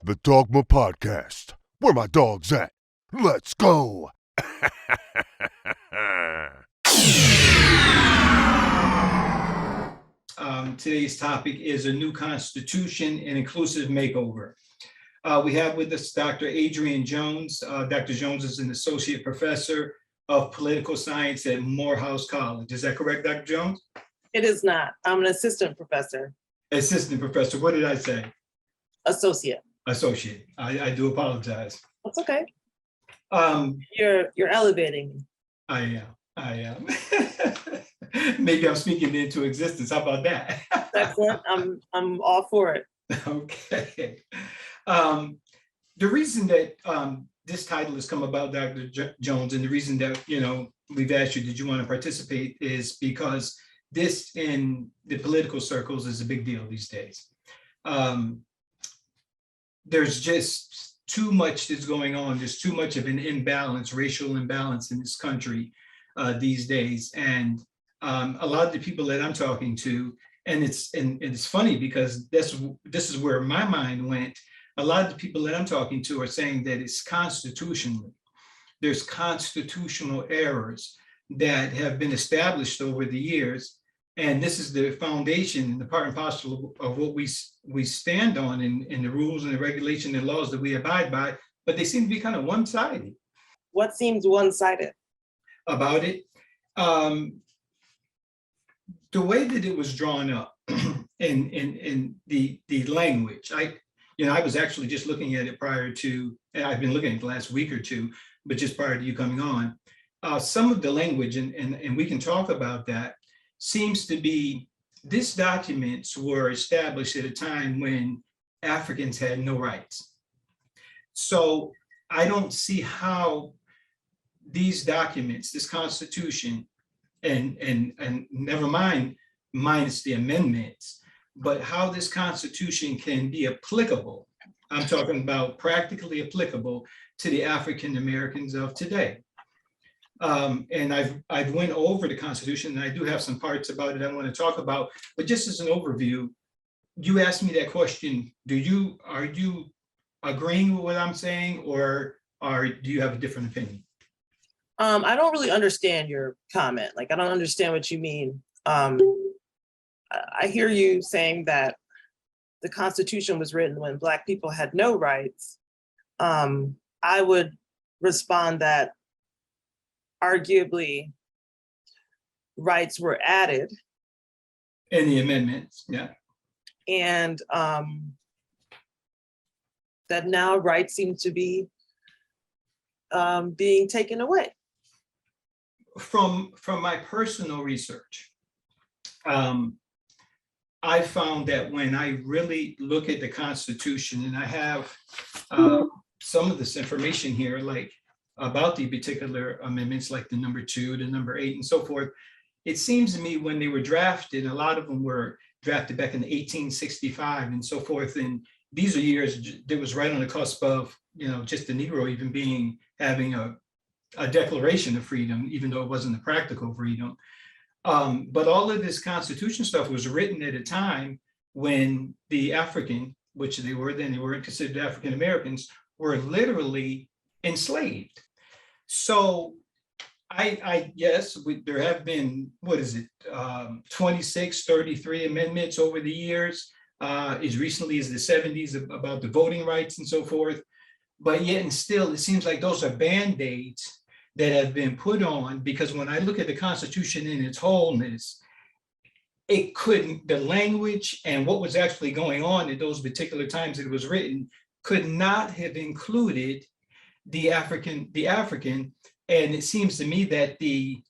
The Dogma Podcast. Where my dog's at? Let's go! Today's topic is a new constitution and inclusive makeover. We have with us Dr. Adrienne Jones. Dr. Jones is an associate professor of political science at Morehouse College. Is that correct, Dr. Jones? It is not. I'm an assistant professor. Assistant professor. What did I say? Associate. Associate. I do apologize. That's okay. Um, You're elevating me. I am. Maybe I'm speaking into existence. How about that? Excellent. I'm all for it. Okay. The reason that this title has come about, Dr. Jones, and the reason that we've asked you, did you want to participate, is because this in the political circles is a big deal these days. There's just too much that's going on. There's too much of an imbalance, racial imbalance in this country these days, and a lot of the people that I'm talking to, and it's funny because this is where my mind went. A lot of the people that I'm talking to are saying that it's constitutionally. There's constitutional errors that have been established over the years, and this is the foundation and the part and parcel of what we stand on in the rules and the regulation and laws that we abide by, but they seem to be kind of one-sided. What seems one-sided about it? The way that it was drawn up in the language, I was actually just looking at it prior to, and I've been looking at it the last week or two, but just prior to you coming on, some of the language, and we can talk about that, seems to be, these documents were established at a time when Africans had no rights. So I don't see how these documents, this Constitution, and never mind minus the amendments, but how this Constitution can be applicable. I'm talking about practically applicable to the African Americans of today. And I've went over the Constitution, and I do have some parts about it I want to talk about, but just as an overview, you asked me that question, are you agreeing with what I'm saying, or do you have a different opinion? I don't really understand your comment. Like, I don't understand what you mean. I hear you saying that the Constitution was written when Black people had no rights. I would respond that arguably rights were added. In the amendments, yeah. And that now rights seem to be being taken away. From my personal research, I found that when I really look at the Constitution, and I have some of this information here, like about the particular amendments, like the number 2, the number 8, and so forth, it seems to me when they were drafted, a lot of them were drafted back in 1865 and so forth, and these are years that was right on the cusp of, just the Negro even having a declaration of freedom, even though it wasn't a practical freedom. But all of this Constitution stuff was written at a time when the African, which they were then, they weren't considered African Americans, were literally enslaved. So yes, there have been, 26, 33 amendments over the years, as recently as the 70s about the voting rights and so forth. But yet and still, it seems like those are Band-Aids that have been put on, because when I look at the Constitution in its wholeness, the language and what was actually going on at those particular times it was written could not have included the African, and it seems to me that the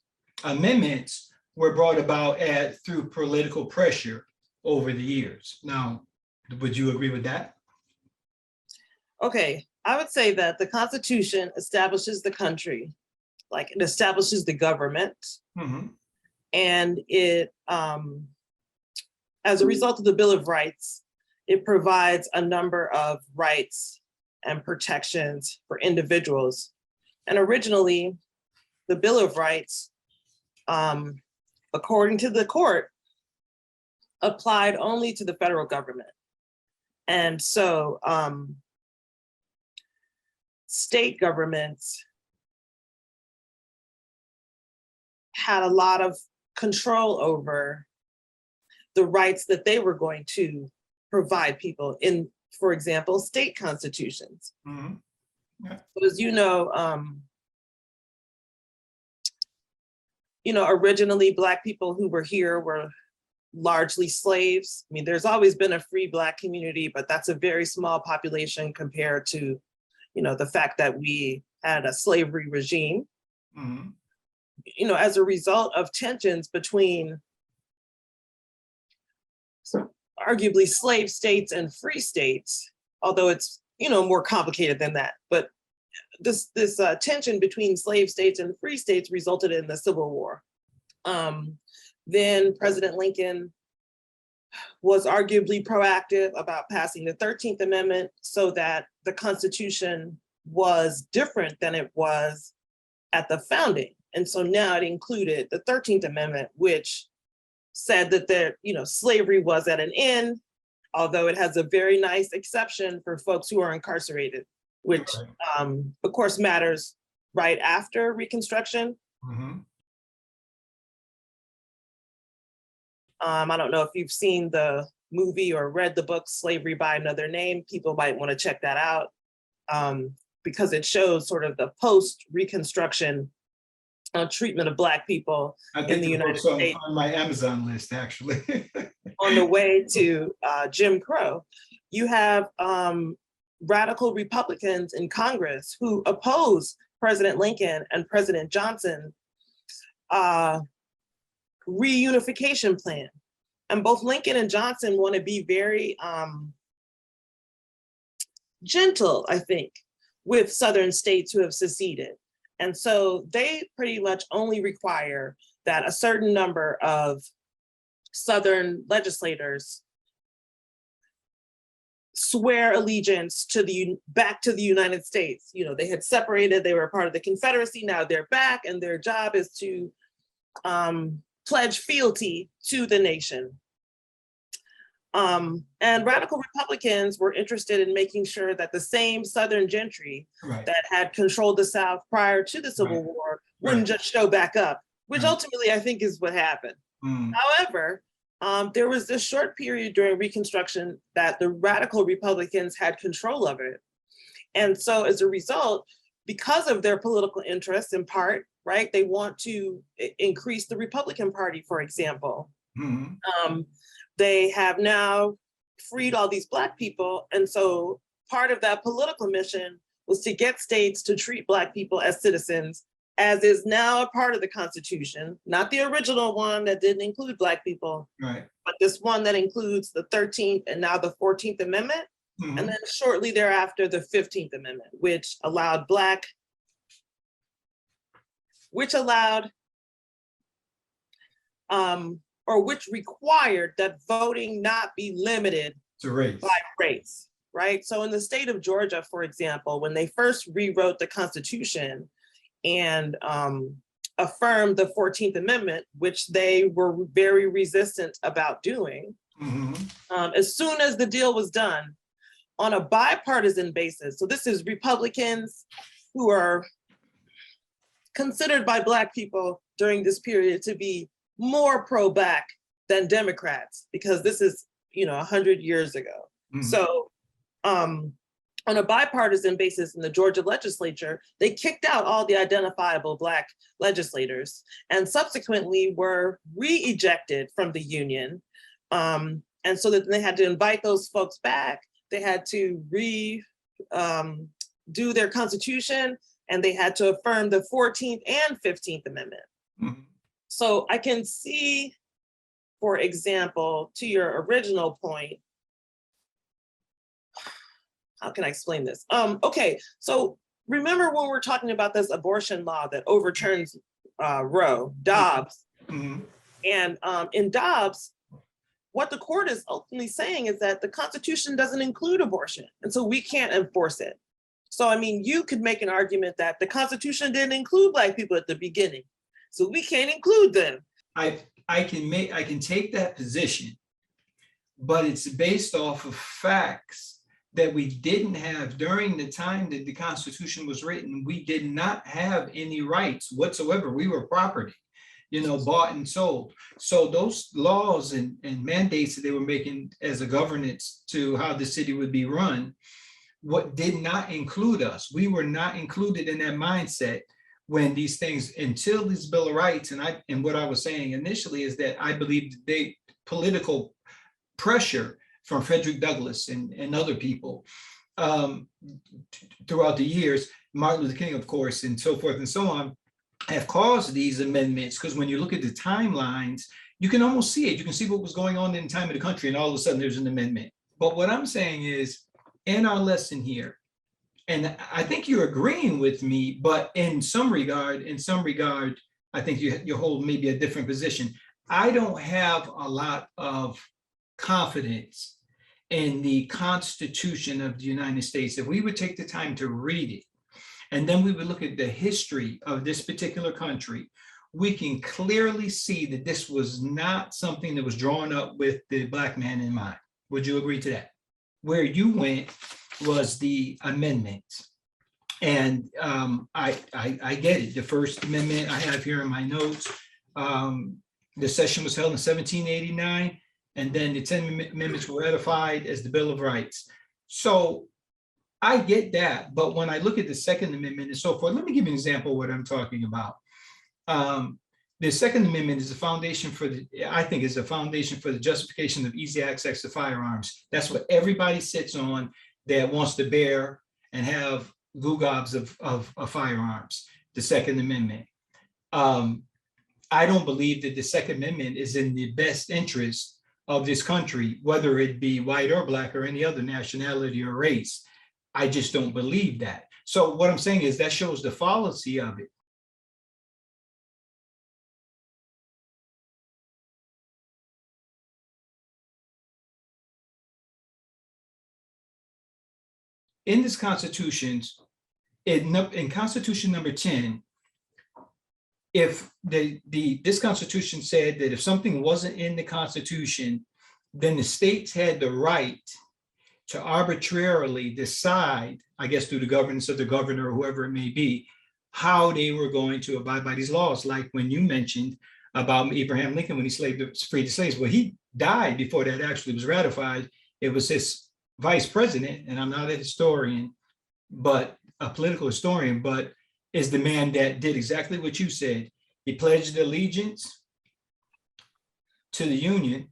amendments were brought about through political pressure over the years. Now, would you agree with that? Okay, I would say that the Constitution establishes the country, like it establishes the government, and it, as a result of the Bill of Rights, it provides a number of rights and protections for individuals. And originally, the Bill of Rights, according to the court, applied only to the federal government. And so state governments had a lot of control over the rights that they were going to provide people in, for example, state constitutions. Mhm. Yeah. So as originally Black people who were here were largely slaves. I mean, there's always been a free Black community, but that's a very small population compared to, the fact that we had a slavery regime. Mhm. As a result of tensions between arguably slave states and free states, although it's, more complicated than that. But this tension between slave states and free states resulted in the Civil War. Then President Lincoln was arguably proactive about passing the 13th Amendment so that the Constitution was different than it was at the founding. And so now it included the 13th Amendment, which said that slavery was at an end, although it has a very nice exception for folks who are incarcerated, which of course matters right after Reconstruction. Mhm. I don't know if you've seen the movie or read the book Slavery by Another Name. People might want to check that out because it shows sort of the post-Reconstruction treatment of Black people in the United States on my Amazon list, actually. on the way to Jim Crow. You have radical Republicans in Congress who oppose President Lincoln and President Johnson reunification plan. And both Lincoln and Johnson want to be very gentle, I think, with Southern states who have seceded. And so they pretty much only require that a certain number of Southern legislators swear allegiance to back to the United States. They had separated, they were part of the Confederacy, now they're back, and their job is to pledge fealty to the nation. And radical Republicans were interested in making sure that the same Southern gentry that had controlled the South prior to the Civil War wouldn't just show back up, which ultimately I think is what happened. However, there was this short period during Reconstruction that the radical Republicans had control of it. And so as a result, because of their political interests in part, they want to increase the Republican Party, for example. They have now freed all these Black people. And so part of that political mission was to get states to treat Black people as citizens, as is now a part of the Constitution, not the original one that didn't include Black people, but this one that includes the 13th and now the 14th Amendment. And then shortly thereafter, the 15th Amendment, which which required that voting not be limited by race, So in the state of Georgia, for example, when they first rewrote the Constitution and affirmed the 14th Amendment, which they were very resistant about doing, as soon as the deal was done, on a bipartisan basis, so this is Republicans who are considered by Black people during this period to be more pro-Black than Democrats, because this is, 100 years ago. So on a bipartisan basis in the Georgia legislature, they kicked out all the identifiable Black legislators and subsequently were re-ejected from the Union. And so that they had to invite those folks back. They had to do their Constitution, and they had to affirm the 14th and 15th Amendment. So I can see, for example, to your original point, how can I explain this? Okay, so remember when we're talking about this abortion law that overturns Dobbs, and in Dobbs, what the court is ultimately saying is that the Constitution doesn't include abortion, and so we can't enforce it. So, I mean, you could make an argument that the Constitution didn't include Black people at the beginning, so we can't include them. I can take that position, but it's based off of facts that we didn't have during the time that the Constitution was written. We did not have any rights whatsoever. We were property, bought and sold. So those laws and mandates that they were making as a governance to how the city would be run, what did not include us. We were not included in that mindset when these things, until this Bill of Rights, and what I was saying initially is that I believe political pressure from Frederick Douglass and other people throughout the years, Martin Luther King, of course, and so forth and so on, have caused these amendments. Because when you look at the timelines, you can almost see it. You can see what was going on in the time of the country, and all of a sudden there's an amendment. But what I'm saying is, in our lesson here, and I think you're agreeing with me, but in some regard, I think you hold maybe a different position. I don't have a lot of confidence in the Constitution of the United States. If we would take the time to read it, and then we would look at the history of this particular country, we can clearly see that this was not something that was drawn up with the Black man in mind. Would you agree to that? Where you went was the amendments. And I get it. The First Amendment I have here in my notes, the session was held in 1789, and then the 10 amendments were ratified as the Bill of Rights. So I get that, but when I look at the Second Amendment and so forth, let me give you an example of what I'm talking about. The Second Amendment is a foundation for I think is a foundation for the justification of easy access to firearms. That's what everybody sits on that wants to bear and have gugobs of firearms, the Second Amendment. I don't believe that the Second Amendment is in the best interest of this country, whether it be white or Black or any other nationality or race. I just don't believe that. So what I'm saying is that shows the fallacy of it. In this Constitution, in Constitution number 10, if this Constitution said that if something wasn't in the Constitution, then the states had the right to arbitrarily decide, I guess through the governance of the governor or whoever it may be, how they were going to abide by these laws. Like when you mentioned about Abraham Lincoln when he freed the slaves. Well, he died before that actually was ratified. It was his vice president, and I'm not a historian, but a political historian, but is the man that did exactly what you said. He pledged allegiance to the Union,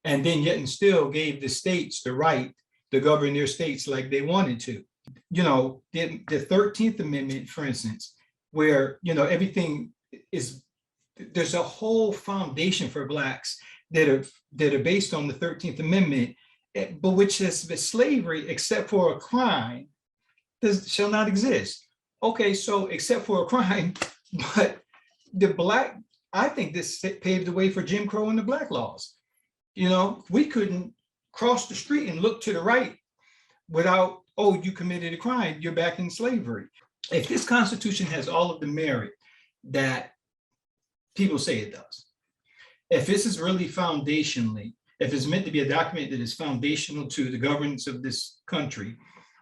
and then yet and still gave the states the right to govern their states like they wanted to. The 13th Amendment, for instance, where, everything is, there's a whole foundation for Blacks that are based on the 13th Amendment, but which says that slavery, except for a crime, shall not exist. Okay, so except for a crime, but I think this paved the way for Jim Crow and the Black laws. We couldn't cross the street and look to the right without, oh, you committed a crime, you're back in slavery. If this Constitution has all of the merit that people say it does, if this is really foundationally, if it's meant to be a document that is foundational to the governance of this country,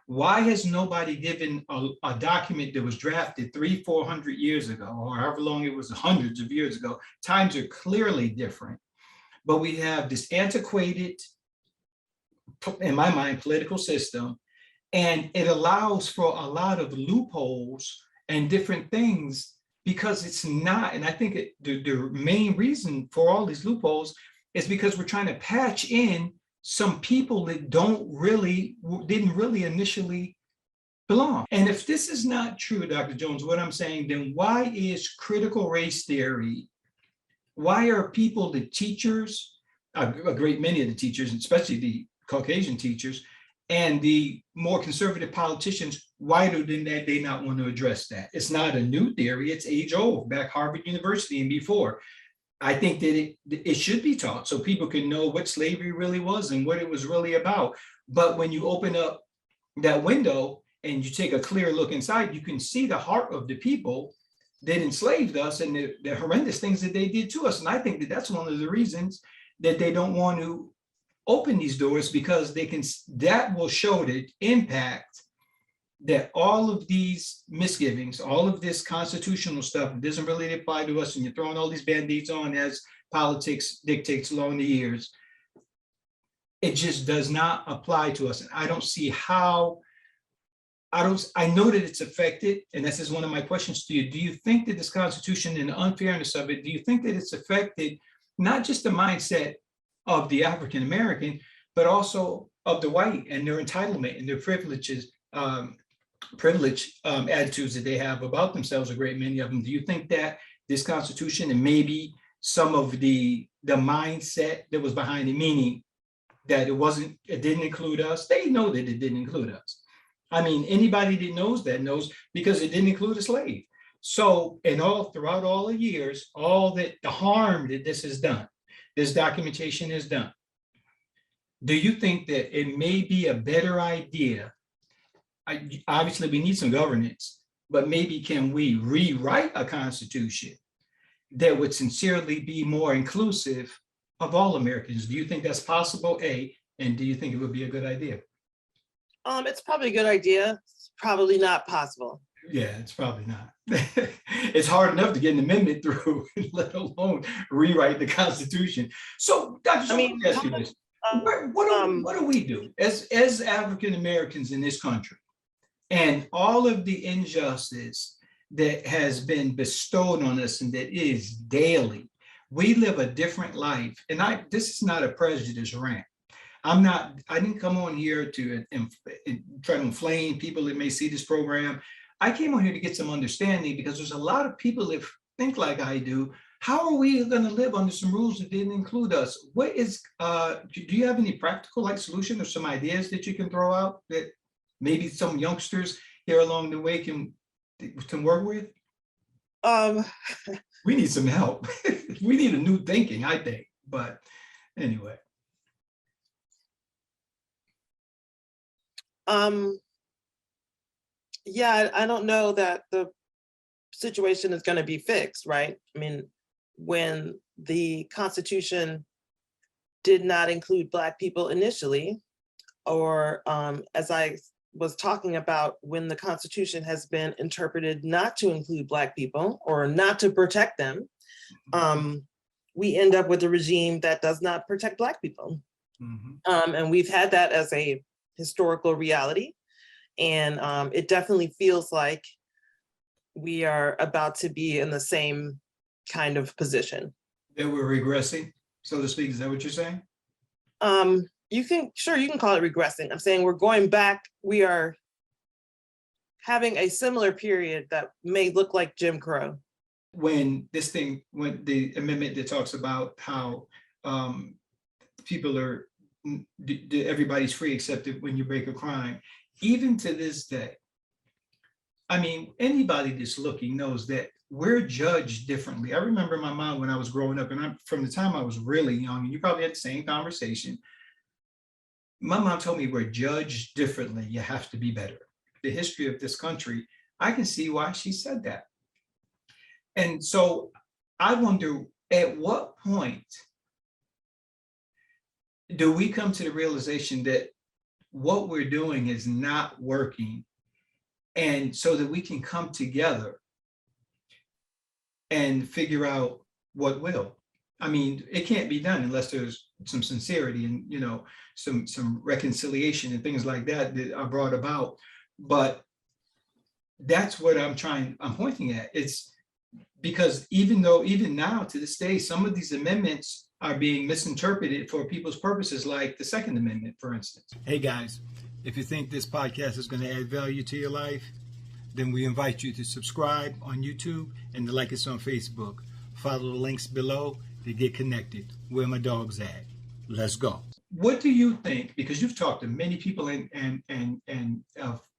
why has nobody given a document that was drafted 300-400 years ago, or however long it was, hundreds of years ago? Times are clearly different, but we have this antiquated, in my mind, political system, and it allows for a lot of loopholes and different things because it's not, and I think the main reason for all these loopholes is because we're trying to patch in some people that didn't really initially belong. And if this is not true, Dr. Jones, what I'm saying, then why is critical race theory, why are people, the teachers, a great many of the teachers, especially the Caucasian teachers, and the more conservative politicians, why do they not want to address that? It's not a new theory, it's age old, back Harvard University and before. I think that it should be taught so people can know what slavery really was and what it was really about. But when you open up that window and you take a clear look inside, you can see the heart of the people that enslaved us and the horrendous things that they did to us. And I think that that's one of the reasons that they don't want to open these doors because that will show the impact that all of these misgivings, all of this constitutional stuff doesn't really apply to us, and you're throwing all these band-aids on as politics dictates along the years. It just does not apply to us. And I don't see how, I know that it's affected, and this is one of my questions to you. Do you think that this Constitution and the unfairness of it, do you think that it's affected not just the mindset of the African American, but also of the white and their entitlement and their privileges, attitudes that they have about themselves, a great many of them? Do you think that this Constitution and maybe some of the mindset that was behind it, meaning that it didn't include us? They know that it didn't include us. I mean, anybody that knows because it didn't include a slave. So, and throughout all the years, all that the harm that this has done, this documentation has done. Do you think that it may be a better idea? Obviously, we need some governance, but maybe can we rewrite a constitution that would sincerely be more inclusive of all Americans? Do you think that's possible, A? And do you think it would be a good idea? It's probably a good idea. It's probably not possible. Yeah, it's probably not. It's hard enough to get an amendment through, let alone rewrite the Constitution. So, Dr. Jones, let me ask you this. What do we do as African Americans in this country, and all of the injustice that has been bestowed on us and that is daily? We live a different life. And this is not a prejudice rant. I didn't come on here to try to inflame people that may see this program. I came on here to get some understanding, because there's a lot of people that think like I do. How are we going to live under some rules that didn't include us? What is, do you have any practical solution or some ideas that you can throw out that maybe some youngsters here along the way can work with? We need some help. We need a new thinking, I think. But anyway. Yeah, I don't know that the situation is going to be fixed, right? I mean, when the Constitution did not include Black people initially, or as I was talking about, when the Constitution has been interpreted not to include Black people or not to protect them, we end up with a regime that does not protect Black people. And we've had that as a historical reality. And it definitely feels like we are about to be in the same kind of position. That we're regressing, so to speak. Is that what you're saying? You can call it regressing. I'm saying we're going back. We are having a similar period that may look like Jim Crow. When the amendment that talks about how people are, everybody's free except when you break a crime, even to this day, I mean, anybody that's looking knows that we're judged differently. I remember my mom when I was growing up, and from the time I was really young, and you probably had the same conversation. My mom told me we're judged differently. You have to be better. The history of this country, I can see why she said that. And so I wonder, at what point do we come to the realization that what we're doing is not working, and so that we can come together and figure out what will? I mean, it can't be done unless there's some sincerity and, you know, some reconciliation and things like that that are brought about. But that's what I'm pointing at. It's because even now to this day, some of these amendments are being misinterpreted for people's purposes, like the Second Amendment, for instance. Hey guys, if you think this podcast is going to add value to your life, then we invite you to subscribe on YouTube and to like us on Facebook. Follow the links below to get connected. Where my dog's at. Let's go. What do you think? Because you've talked to many people and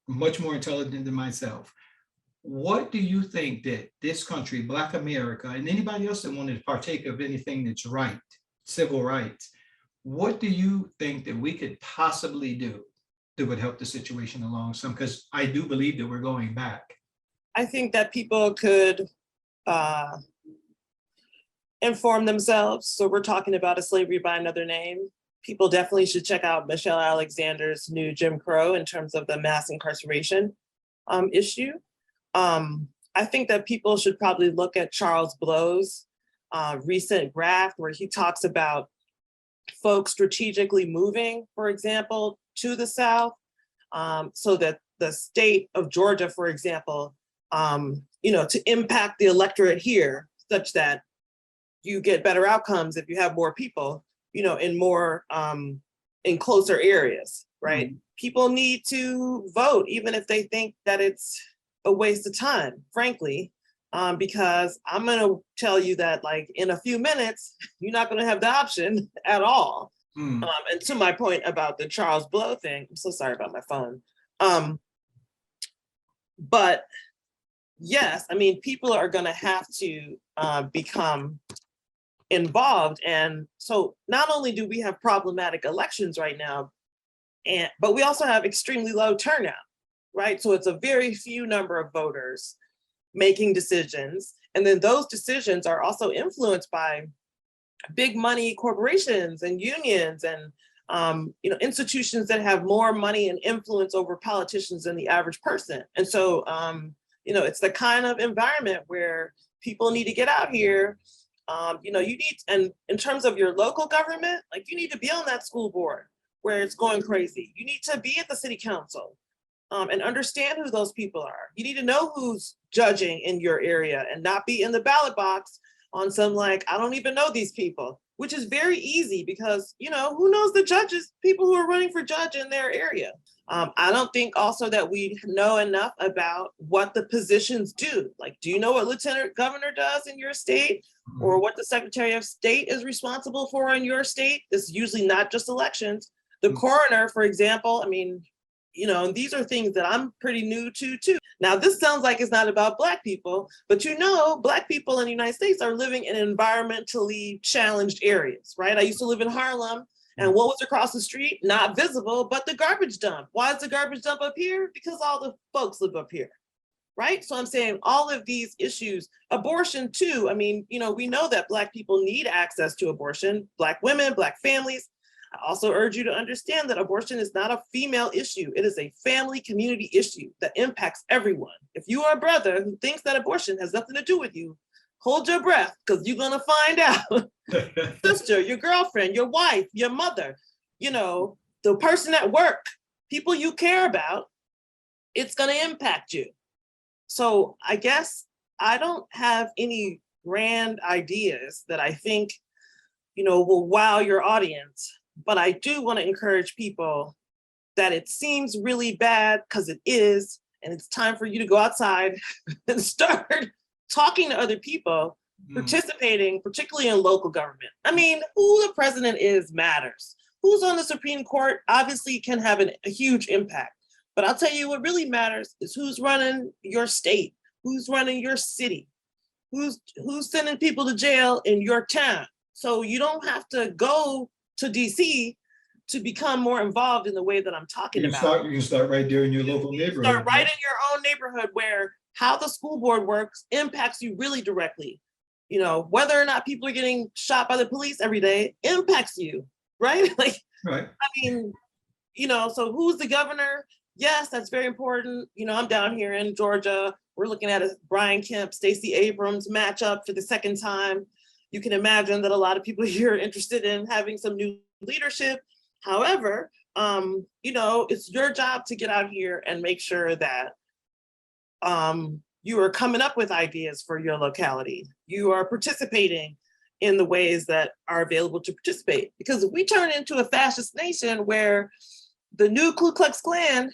much more intelligent than myself. What do you think that this country, Black America, and anybody else that wanted to partake of anything that's right, civil rights, what do you think that we could possibly do that would help the situation along some? Because I do believe that we're going back. I think that people could inform themselves. So we're talking about a slavery by another name. people definitely should check out Michelle Alexander's new Jim Crow in terms of the mass incarceration issue. I think that people should probably look at Charles Blow's recent graph where he talks about folks strategically moving, for example, to the South, so that the state of Georgia, for example, to impact the electorate here, such that you get better outcomes if you have more people, in more, in closer areas, right? Mm-hmm. People need to vote, even if they think that it's a waste of time, frankly, because I'm gonna tell you that like in a few minutes, you're not gonna have the option at all. Mm. And to my point about the Charles Blow thing, I'm so sorry about my phone. But yes, I mean, people are gonna have to become involved. And so not only do we have problematic elections right now, but we also have extremely low turnout, right? So it's a very few number of voters making decisions. And then those decisions are also influenced by big money corporations and unions and institutions that have more money and influence over politicians than the average person. And so, it's the kind of environment where people need to get out here. You need, and in terms of your local government, like you need to be on that school board where it's going crazy. You need to be at the city council and understand who those people are. You need to know who's judging in your area and not be in the ballot box on some like, I don't even know these people, which is very easy because, who knows the judges, people who are running for judge in their area. I don't think also that we know enough about what the positions do. Like, do you know what lieutenant governor does in your state or what the secretary of state is responsible for in your state? It's usually not just elections. The coroner, for example, I mean, these are things that I'm pretty new to too. Now, this sounds like it's not about Black people, but Black people in the United States are living in environmentally challenged areas, right? I used to live in Harlem, and what was across the street? Not visible, but the garbage dump. Why is the garbage dump up here? Because all the folks live up here, right? So I'm saying all of these issues, abortion too. I mean, we know that Black people need access to abortion, Black women, Black families. I also urge you to understand that abortion is not a female issue. It is a family community issue that impacts everyone. If you are a brother who thinks that abortion has nothing to do with you, hold your breath because you're gonna find out. Sister, your girlfriend, your wife, your mother, the person at work, people you care about, it's gonna impact you. So I guess I don't have any grand ideas that I think, will wow your audience. But I do want to encourage people that it seems really bad because it is, and it's time for you to go outside and start talking to other people, participating, particularly in local government. I mean, who the president is matters. Who's on the Supreme Court obviously can have a huge impact. But I'll tell you what really matters is who's running your state, who's running your city, who's sending people to jail in your town. So you don't have to go to DC to become more involved in the way that I'm talking about. You can start right there in your local neighborhood. Start right in your own neighborhood where how the school board works impacts you really directly. Whether or not people are getting shot by the police every day impacts you, right? Right. I mean, so who's the governor? Yes, that's very important. I'm down here in Georgia. We're looking at a Brian Kemp, Stacey Abrams matchup for the second time. You can imagine that a lot of people here are interested in having some new leadership. However, it's your job to get out here and make sure that you are coming up with ideas for your locality. You are participating in the ways that are available to participate. Because if we turn into a fascist nation where the new Ku Klux Klan,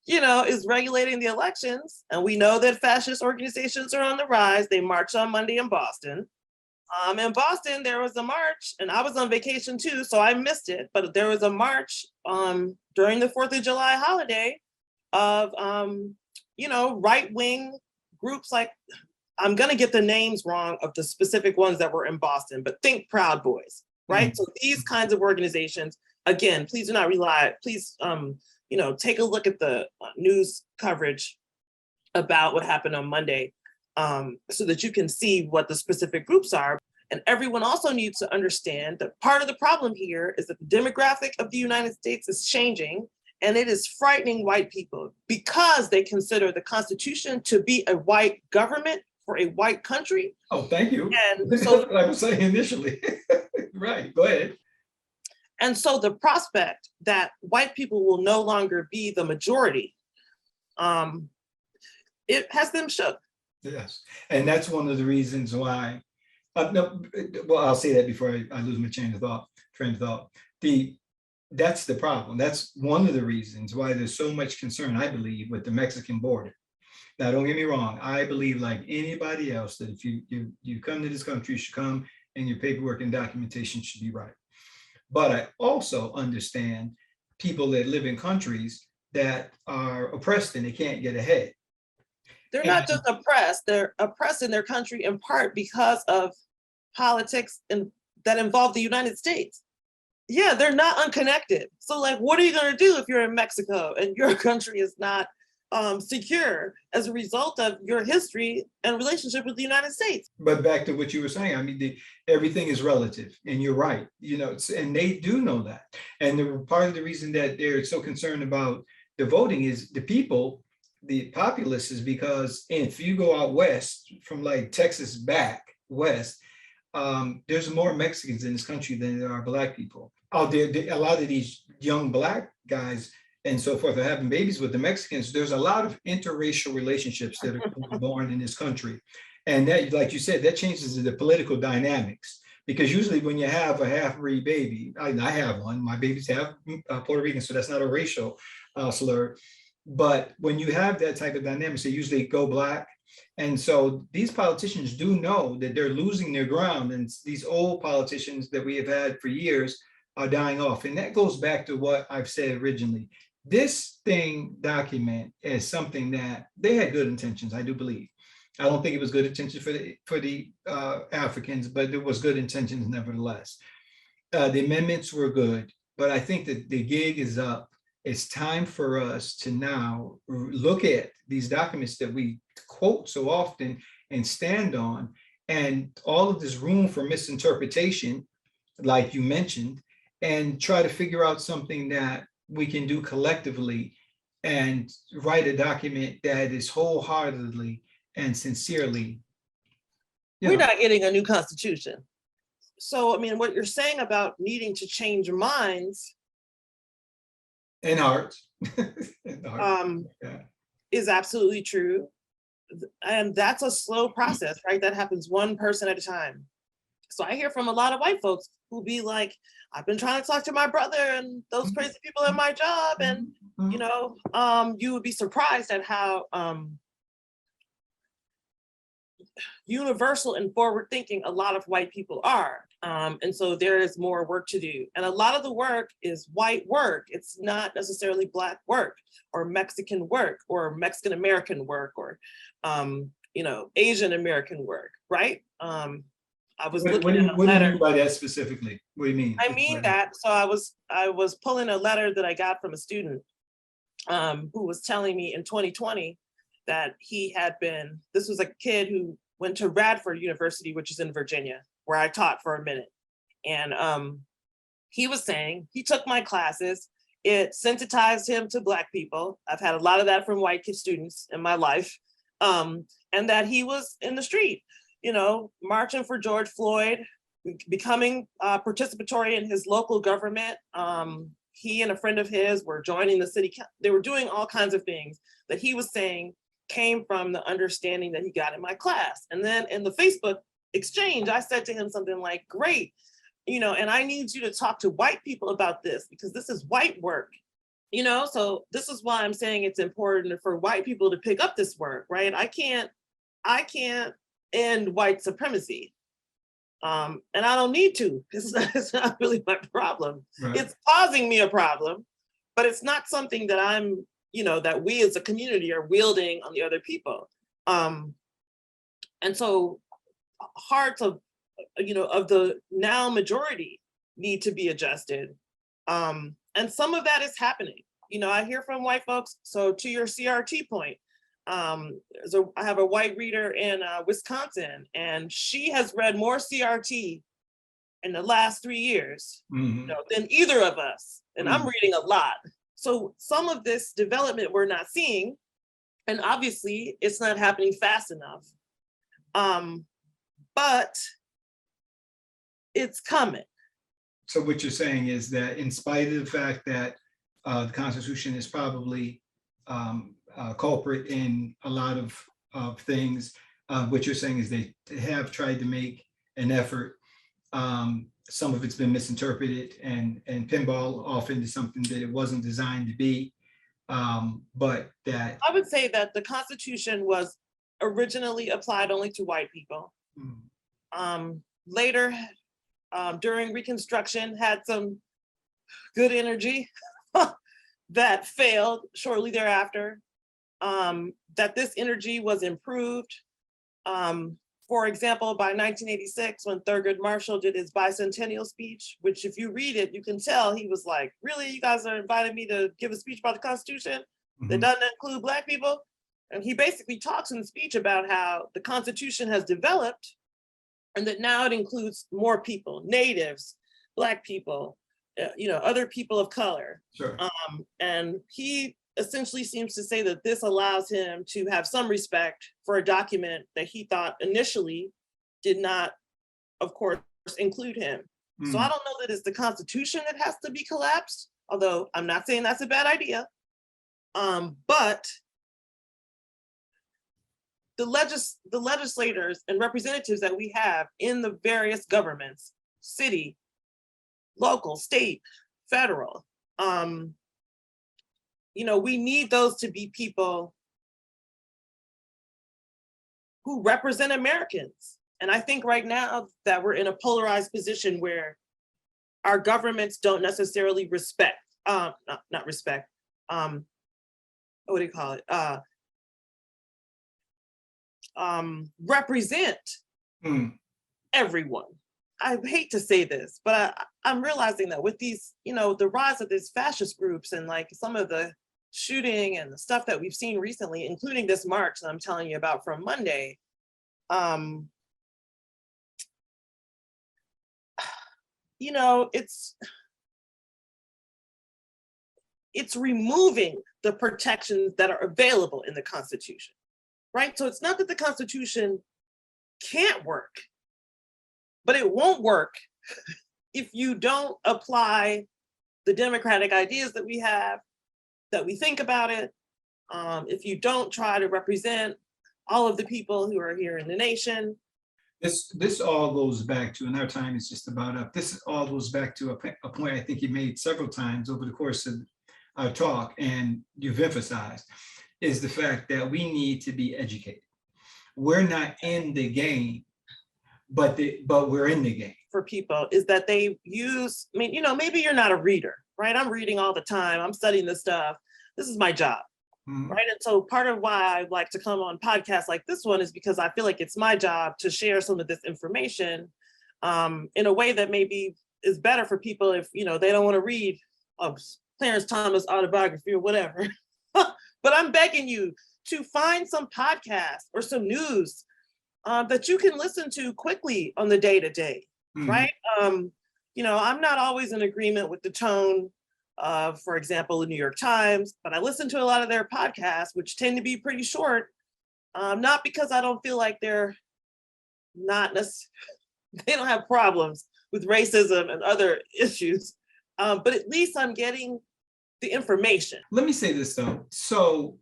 is regulating the elections, and we know that fascist organizations are on the rise. They marched on Monday in Boston. In Boston, there was a march, and I was on vacation too, so I missed it. But there was a march during the 4th of July holiday of, right-wing groups like, I'm going to get the names wrong of the specific ones that were in Boston, but think Proud Boys, right? Mm-hmm. So these kinds of organizations, again, please do not rely, please, take a look at the news coverage about what happened on Monday so that you can see what the specific groups are. And everyone also needs to understand that part of the problem here is that the demographic of the United States is changing, and it is frightening white people because they consider the Constitution to be a white government for a white country. Oh, thank you. And so like I was saying initially. Right, go ahead. And so the prospect that white people will no longer be the majority, it has them shook. Yes, and that's one of the reasons why, no, well, I'll say that before I lose my train of thought. That's the problem. That's one of the reasons why there's so much concern, I believe, with the Mexican border. Now, don't get me wrong. I believe, like anybody else, that if you come to this country, you should come and your paperwork and documentation should be right. But I also understand people that live in countries that are oppressed and they can't get ahead. They're not just oppressed, they're oppressed in their country in part because of politics that involve the United States. Yeah, they're not unconnected. So like, what are you gonna do if you're in Mexico and your country is not secure as a result of your history and relationship with the United States? But back to what you were saying, I mean, everything is relative, and you're right, you know, and they do know that. And part of the reason that they're so concerned about the voting is the people, the populace, is because if you go out west from like Texas back west, there's more Mexicans in this country than there are Black people. Out there, a lot of these young Black guys and so forth are having babies with the Mexicans. There's a lot of interracial relationships that are born in this country. And that, like you said, that changes the political dynamics. Because usually when you have a half-breed baby, I have one, my babies have Puerto Rican, so that's not a racial slur. But when you have that type of dynamics, they usually go Black. And so these politicians do know that they're losing their ground, and these old politicians that we have had for years are dying off. And that goes back to what I've said originally. This document is something that they had good intentions, I do believe. I don't think it was good intentions for the Africans, but it was good intentions nevertheless. The amendments were good, but I think that the gig is up. It's time for us to now look at these documents that we quote so often and stand on, and all of this room for misinterpretation, like you mentioned, and try to figure out something that we can do collectively and write a document that is wholeheartedly and sincerely. We're not getting a new constitution. So, I mean, what you're saying about needing to change minds and hearts is absolutely true. And that's a slow process, right? That happens one person at a time. So I hear from a lot of white folks who be like, I've been trying to talk to my brother and those crazy people at my job. And, you know, you would be surprised at how universal and forward thinking a lot of white people are. And so there is more work to do. And a lot of the work is white work. It's not necessarily Black work or Mexican work or Mexican American work or, you know, Asian American work, right? I was looking at a letter. What do you mean by that specifically? What do you mean? I mean that, so I was pulling a letter that I got from a student who was telling me in 2020 that he had been, this was a kid who went to Radford University, which is in Virginia, where I taught for a minute. And he was saying he took my classes, it sensitized him to Black people. I've had a lot of that from white students in my life. And that he was in the street, you know, marching for George Floyd, becoming participatory in his local government. He and a friend of his were joining the city. They were doing all kinds of things that he was saying came from the understanding that he got in my class. And then in the Facebook exchange, I said to him something like, great, you know, and I need you to talk to white people about this because this is white work, you know? So this is why I'm saying it's important for white people to pick up this work, right? I can't end white supremacy. And I don't need to. It's not really my problem. Right. It's causing me a problem, but it's not something that I'm, you know, that we as a community are wielding on the other people. And so hearts of, you know, of the now majority need to be adjusted. And some of that is happening. You know, I hear from white folks, so to your CRT point, So I have a white reader in Wisconsin, and she has read more CRT in the last 3 years, than either of us. And I'm reading a lot. So some of this development we're not seeing, and obviously it's not happening fast enough. But it's coming. So what you're saying is that in spite of the fact that the Constitution is probably a culprit in a lot of things, what you're saying is they have tried to make an effort. Some of it's been misinterpreted and pinball off into something that it wasn't designed to be. But that I would say that the Constitution was originally applied only to white people. Later, during Reconstruction, had some good energy that failed shortly thereafter. That this energy was improved. For example, by 1986, when Thurgood Marshall did his bicentennial speech, which if you read it, you can tell he was like, really, you guys are inviting me to give a speech about the Constitution that doesn't include Black people? And he basically talks in the speech about how the Constitution has developed and that now it includes more people, natives, Black people, other people of color. Sure. And he essentially seems to say that this allows him to have some respect for a document that he thought initially did not, of course, include him. So I don't know that it's the Constitution that has to be collapsed, although I'm not saying that's a bad idea. But the legislators and representatives that we have in the various governments, city, local, state, federal, we need those to be people who represent Americans. And I think right now that we're in a polarized position where our governments don't necessarily respect, not respect, what do you call it? Represent everyone. I hate to say this, but I'm realizing that with these, the rise of these fascist groups and like some of the shooting and the stuff that we've seen recently, including this march that I'm telling you about from Monday, it's removing the protections that are available in the Constitution, right? So it's not that the Constitution can't work, but it won't work if you don't apply the democratic ideas that we have, that we think about it, if you don't try to represent all of the people who are here in the nation. This all goes back to, and our time is just about up, this all goes back to a point I think you made several times over the course of our talk, and you've emphasized, is the fact that we need to be educated. We're not in the game, but we're in the game. For people is that they use, maybe you're not a reader, right? I'm reading all the time. I'm studying this stuff. This is my job, right? And so part of why I like to come on podcasts like this one is because I feel like it's my job to share some of this information in a way that maybe is better for people if, they don't want to read Clarence Thomas autobiography or whatever. But I'm begging you to find some podcast or some news that you can listen to quickly on the day-to-day, right? I'm not always in agreement with the tone of, for example, the New York Times, but I listen to a lot of their podcasts, which tend to be pretty short, not because I don't feel like they're they don't have problems with racism and other issues, but at least I'm getting the information. Let me say this though. So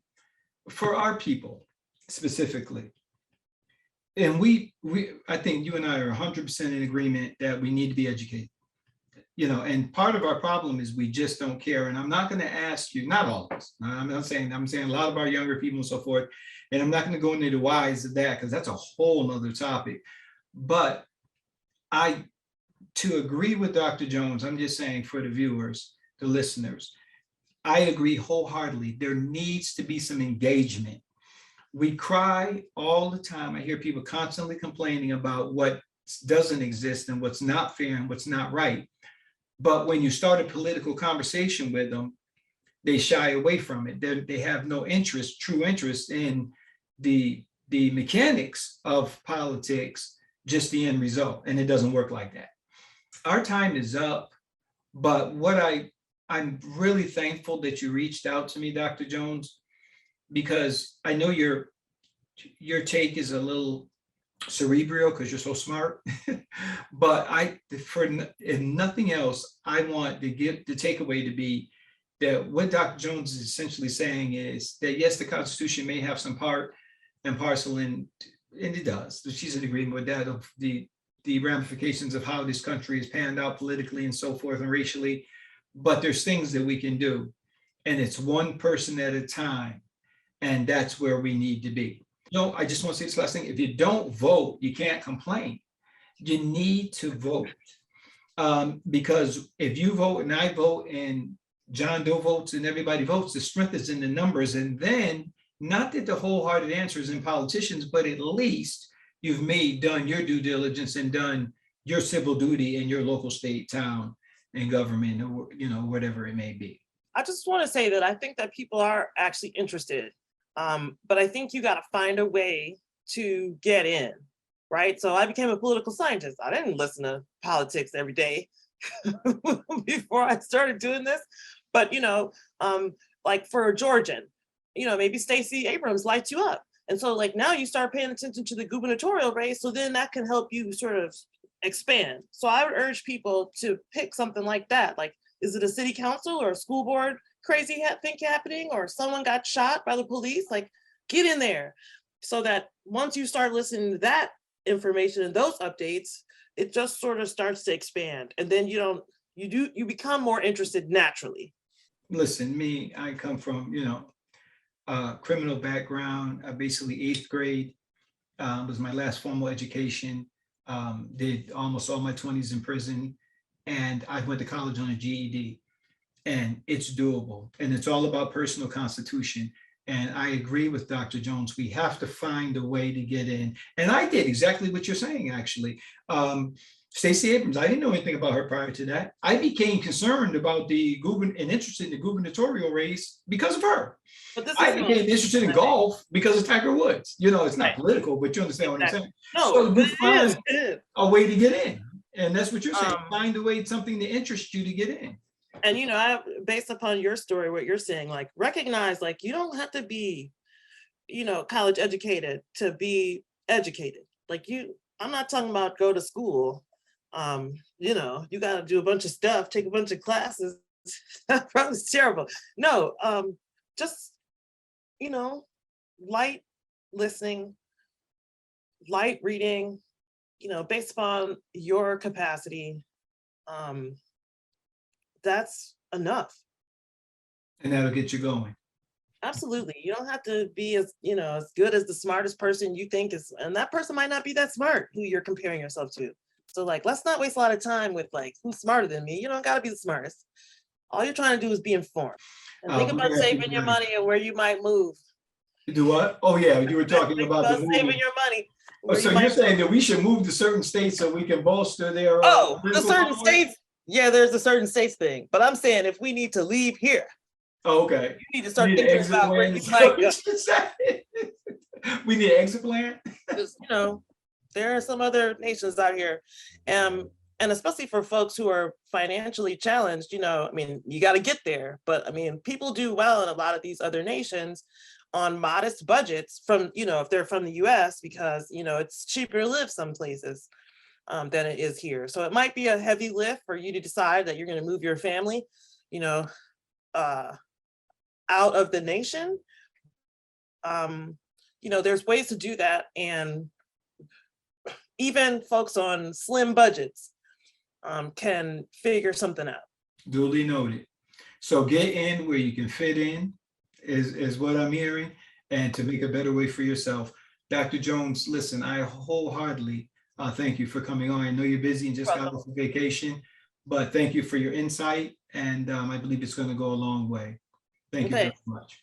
for our people specifically, and I think you and I are 100% in agreement that we need to be educated, and part of our problem is we just don't care. And I'm not going to ask you, not all of us, I'm saying a lot of our younger people and so forth, and I'm not going to go into the whys of that because that's a whole nother topic. But to agree with Dr. Jones, I'm just saying for the viewers, the listeners, I agree wholeheartedly. There needs to be some engagement. We cry all the time. I hear people constantly complaining about what doesn't exist and what's not fair and what's not right. But when you start a political conversation with them, they shy away from it. They have no interest, true interest in the mechanics of politics, just the end result. And it doesn't work like that. Our time is up, but I'm really thankful that you reached out to me, Dr. Jones, because I know your take is a little cerebral because you're so smart. But if nothing else, I want the takeaway to be that what Dr. Jones is essentially saying is that yes, the Constitution may have some part and parcel in, and it does. She's in agreement with that, of the ramifications of how this country is panned out politically and so forth and racially. But there's things that we can do, and it's one person at a time, and that's where we need to be. I just want to say this last thing. If you don't vote, you can't complain. You need to vote, because if you vote and I vote and John Doe votes and everybody votes, the strength is in the numbers. And then, not that the wholehearted answer is in politicians, but at least you've done your due diligence and done your civil duty in your local, state, town, and government, or whatever it may be. I just want to say that I think that people are actually interested, but I think you got to find a way to get in, right? So I became a political scientist. I didn't listen to politics every day before I started doing this, but like for a Georgian, maybe Stacey Abrams lights you up. And so like now you start paying attention to the gubernatorial race, so then that can help you sort of expand. So I would urge people to pick something like that. Like, is it a city council or a school board crazy thing happening, or someone got shot by the police? Like, get in there, so that once you start listening to that information and those updates, it just sort of starts to expand. And then you become more interested naturally. Listen, I come from, criminal background. Basically 8th grade was my last formal education. Did almost all my 20s in prison, and I went to college on a GED, and it's doable, and it's all about personal constitution. And I agree with Dr. Jones. We have to find a way to get in. And I did exactly what you're saying, actually. Stacey Abrams, I didn't know anything about her prior to that. I became concerned about and interested in the gubernatorial race because of her. I became interested in golf because of Tiger Woods. It's not political, but you understand what I'm saying. No, so you find a way to get in. And that's what you're saying. Find a way, something to interest you to get in. And based upon your story, what you're saying, like, recognize, like, you don't have to be, college educated to be educated. Like, I'm not talking about go to school. You got to do a bunch of stuff, take a bunch of classes. That probably terrible. No, just, light listening, light reading, based upon your capacity. That's enough. And that'll get you going. Absolutely. You don't have to be as good as the smartest person you think is, and that person might not be that smart who you're comparing yourself to. So like, let's not waste a lot of time with like, who's smarter than me? You don't got to be the smartest. All you're trying to do is be informed. And think about saving your money and where you might move. Do what? Oh yeah, you were talking about the saving your money. So you're saying that we should move to certain states so we can bolster their the certain states. Yeah, there's a certain states thing, but I'm saying if we need to leave here, okay, you need to start thinking about where you might go. We need an exit plan. Because there are some other nations out here, and especially for folks who are financially challenged. You got to get there, but people do well in a lot of these other nations on modest budgets from, if they're from the US, because, it's cheaper to live some places than it is here. So it might be a heavy lift for you to decide that you're going to move your family, out of the nation. There's ways to do that. And even folks on slim budgets can figure something out. Duly noted. So get in where you can fit in is what I'm hearing, and to make a better way for yourself. Dr. Jones, listen, I wholeheartedly thank you for coming on. I know you're busy and just got off of vacation, but thank you for your insight, and I believe it's going to go a long way. Thank you very much.